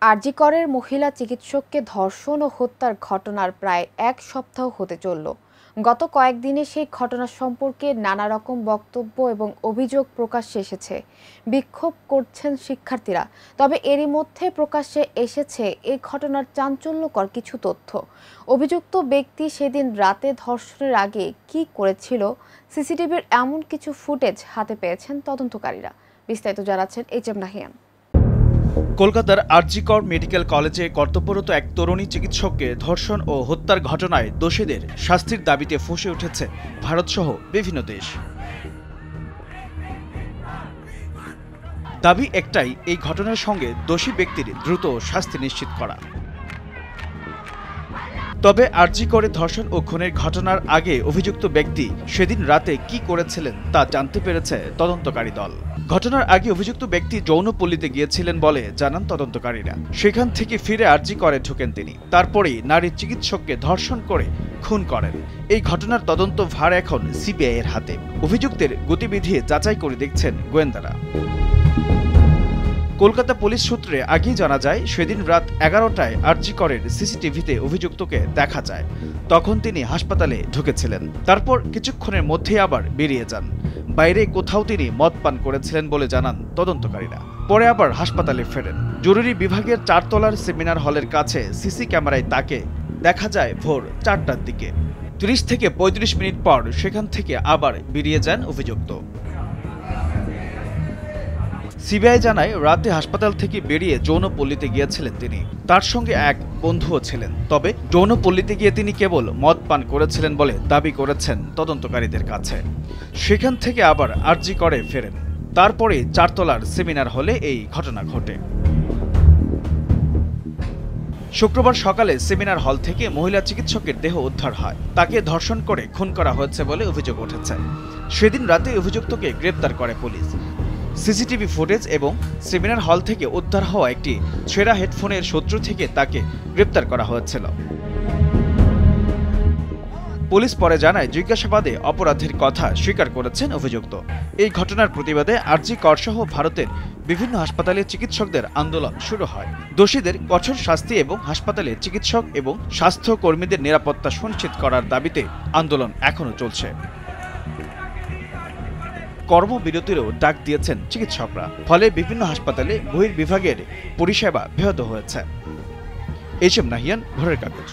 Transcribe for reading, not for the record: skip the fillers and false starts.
আরজি করের মহিলা চিকিৎসককে ধর্ষণ ও হত্যার ঘটনার প্রায় এক সপ্তাহ হতে চলল। গত কয়েকদিনে সেই ঘটনা সম্পর্কে নানা রকম বক্তব্য এবং অভিযোগ প্রকাশ্যে এসেছে। বিক্ষোভ করছেন শিক্ষার্থীরা। তবে এরই মধ্যে প্রকাশ্যে এসেছে এই ঘটনার চাঞ্চল্যকর কিছু তথ্য। অভিযুক্ত ব্যক্তি সেদিন রাতে ধর্ষণের আগে কি করেছিল, সিসিটিভির এমন কিছু ফুটেজ হাতে পেয়েছেন তদন্তকারীরা। বিস্তারিত জানাচ্ছেন এইচ.এম. নাহিয়ান। কলকাতার আরজি কর মেডিকেল কলেজে কর্তব্যরত এক তরুণী চিকিৎসককে ধর্ষণ ও হত্যার ঘটনায় দোষীদের শাস্তির দাবিতে ফুঁসে উঠেছে ভারতসহ বিভিন্ন দেশ। দাবি একটাই, এই ঘটনার সঙ্গে দোষী ব্যক্তির দ্রুত শাস্তি নিশ্চিত করা। তবে আরজি করে ধর্ষণ ও খুনের ঘটনার আগে অভিযুক্ত ব্যক্তি সেদিন রাতে কি করেছিলেন তা জানতে পেরেছে তদন্তকারী দল। ঘটনার আগে অভিযুক্ত ব্যক্তি যৌনপল্লীতে গিয়েছিলেন বলে জানান তদন্তকারীরা। সেখান থেকে ফিরে আরজি করে ঢোকেন তিনি। তারপরেই নারী চিকিৎসককে ধর্ষণ করে খুন করেন। এই ঘটনার তদন্ত ভার এখন সিবিআই এর হাতে। অভিযুক্তের গতিবিধি যাচাই করে দেখছেন গোয়েন্দারা। কলকাতা পুলিশ সূত্রে আগেই জানা যায়, সেদিন রাত 11টায় আরজি করের সিসিটিভিতে অভিযুক্তকে দেখা যায়। তখন তিনি হাসপাতালে ঢুকেছিলেন। তারপর কিছুক্ষণের মধ্যেই আবার বেরিয়ে যান। বাইরে কোথাও তিনি মদ পান করেছিলেন বলে জানান তদন্তকারীরা। পরে আবার হাসপাতালে ফেরেন। জরুরি বিভাগের 4 তলার সেমিনার হলের কাছে সিসি ক্যামেরায় তাকে দেখা যায় ভোর 4টার দিকে। 30 থেকে 35 মিনিট পর সেখান থেকে আবার বেরিয়ে যান অভিযুক্ত। সিবিআই জানায়, রাতে হাসপাতাল থেকে বেরিয়ে যৌনপল্লীতে গিয়েছিলেন তিনি। তার সঙ্গে এক বন্ধুও ছিলেন। তবে যৌনপল্লীতে গিয়ে তিনি কেবল মদ পান করেছিলেন বলে দাবি করেছেন তদন্তকারীদের কাছে। সেখান থেকে আবার আরজি করে ফেরেন। তারপরে 4 তলার সেমিনার হলে এই ঘটনা ঘটে। শুক্রবার সকালে সেমিনার হল থেকে মহিলা চিকিৎসকের দেহ উদ্ধার হয়। তাকে ধর্ষণ করে খুন করা হয়েছে বলে অভিযোগ উঠেছে। সেদিন রাতে অভিযুক্তকে গ্রেপ্তার করে পুলিশ। সিসিটিভি ফুটেজ এবং সেমিনার হল থেকে উদ্ধার হওয়া একটি ছেঁড়া হেডফোনের সূত্র থেকে তাকে গ্রেপ্তার করা হয়েছিল। পুলিশ পরে জানায়, জিজ্ঞাসাবাদে অপরাধের কথা স্বীকার করেছেন অভিযুক্ত। এই ঘটনার প্রতিবাদে আরজি কর সহ ভারতের বিভিন্ন হাসপাতালে চিকিৎসকদের আন্দোলন শুরু হয়। দোষীদের কঠোর শাস্তি এবং হাসপাতালে চিকিৎসক এবং স্বাস্থ্য কর্মীদের নিরাপত্তা সুনিশ্চিত করার দাবিতে আন্দোলন এখনো চলছে। কর্মবিরতিরও ডাক দিয়েছেন চিকিৎসকরা। ফলে বিভিন্ন হাসপাতালে বহির্বিভাগের পরিষেবা ব্যাহত হয়েছে। এইচ.এম. নাহিয়ান, ভোরের কাগজ।